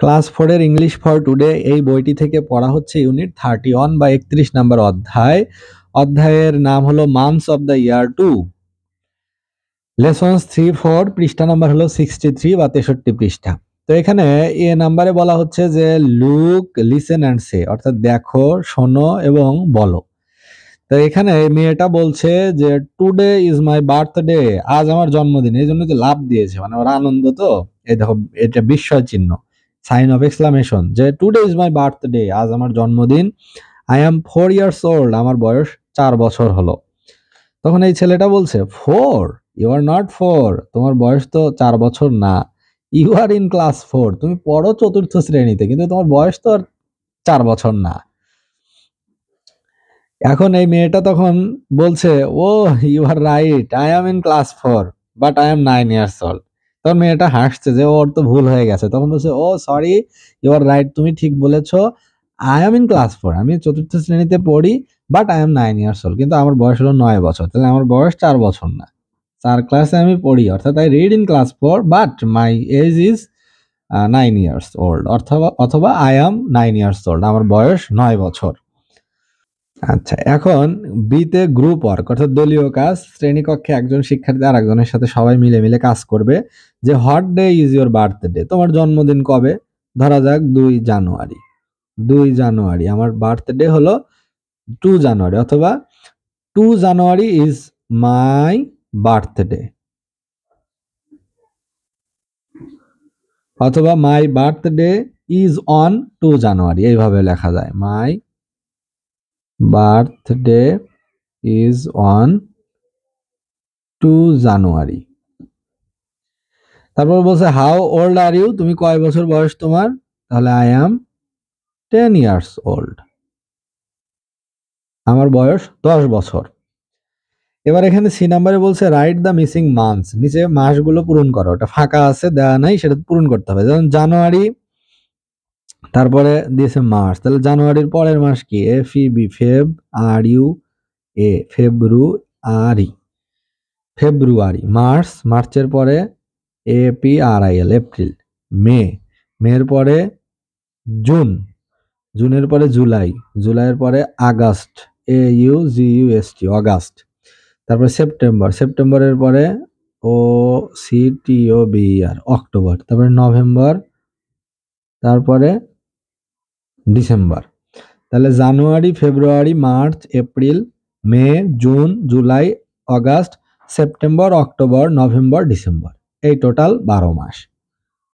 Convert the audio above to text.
Class 4 এর English for today এই বইটি থেকে পড়া হচ্ছে ইউনিট 31 বা 31 নাম্বার অধ্যায়। অধ্যায়ের নাম হলো months of the year 2। Lessons 3-4 পৃষ্ঠা নাম্বার হলো 63 বা 63 পৃষ্ঠা। তো এখানে এ নাম্বারে বলা হচ্ছে যে লুক, লিসেন অ্যান্ড সে, অর্থাৎ দেখো, শোনো এবং বলো। তো এখানে মেয়েটা বলছে যে টুডে ইজ মাই বার্থডে, আজ আমার জন্মদিন। এই জন্য যে লাভ দিয়েছে, মানে ওরা আনন্দ। তো এই দেখো, এটা বিস্ময় চিহ্ন, সাইন অফ এক্সক্লামেশন, যে টুডে ইজ মাই বার্থডে, আজ আমার জন্মদিন। আই এম 4 ইয়ার্স ওল্ড, আমার বয়স 4 বছর হলো। তখন এই ছেলেটা বলছে 4, ইউ আর নট 4, তোমার বয়স তো 4 বছর না। ইউ আর ইন ক্লাস 4, তুমি পড়ো 4th শ্রেণীতে, কিন্তু তোমার বয়স তো আর 4 বছর না। এখন এই মেয়েটা তখন বলছে, oh you are right, I am in class 4 but I am 9 years old. তখন মেয়েটা হাসছে যে ওর তো ভুল হয়ে গেছে। তখন বলছে, ও সরি, ইউ আর রাইট, তুমি ঠিক বলেছো, আই এম ইন ক্লাস 4, আমি 4th শ্রেণীতে পড়ি, but I am 9 years old, কিন্তু আমার বয়স হলো 9 বছর। তাহলে আমার বয়স 4 বছর না, 4 ক্লাসে আমি পড়ি, অর্থাৎ I read in class 4 but my age is 9 years old, অথবা আই এম 9 ইয়ার্স ওল্ড, আমার বয়স 9 বছর। আচ্ছা, এখন বিতে গ্রুপ ওয়ার্ক, অর্থাৎ দলীয় কাজ। শ্রেণীকক্ষে একজন শিক্ষার্থী আর একজনের সাথে সবাই মিলে মিলে কাজ করবে। যে what day is your birthday, তোমার জন্মদিন কবে? ধরা যাক 2 জানুয়ারি। 2 জানুয়ারি আমার বার্থডে হলো 2 জানুয়ারি, অথবা 2 জানুয়ারি ইজ মাই বার্থডে, অথবা মাই বার্থডে ইজ অন 2 জানুয়ারি, এইভাবে লেখা যায়। মাই বার্থডে ইজ অন 2 জানুয়ারি। তারপর বলছে হাউ ওল্ড আর ইউ, তুমি কয় বছর বয়স তোমার? তাহলে আই অ্যাম 10 ইয়ার্স ওল্ড, আমার বয়স 10 বছর। এবার এখানে সি নাম্বারে বলছে রাইট দ্য মিসিং মান্থস, নিচে মাসগুলো পূরণ করো। ওটা ফাঁকা আছে, দেওয়া নাই, সেটা পূরণ করতে হবে। যেমন জানুয়ারি, তারপরে দিয়েছে মার্চ, তাহলে জানুয়ারির পরের মাস কি? FEB, Feb r u a, February, February. March, মার্চের পরে APRIL, এপ্রিল। মে, মের পরে জুন, জুনের পরে জুলাই, জুলাইয়ের পরে আগস্ট, AUGUST, অগাস্ট। তারপরে সেপ্টেম্বর, সেপ্টেম্বরের পরে OCTOBER, অক্টোবর। তারপরে নভেম্বর, তারপরে ডিসেম্বর। তাহলে জানুয়ারি, ফেব্রুয়ারি, মার্চ, এপ্রিল, মে, জুন, জুলাই, অগাস্ট, সেপ্টেম্বর, অক্টোবর, নভেম্বর, ডিসেম্বর, এই টোটাল 12 মাস।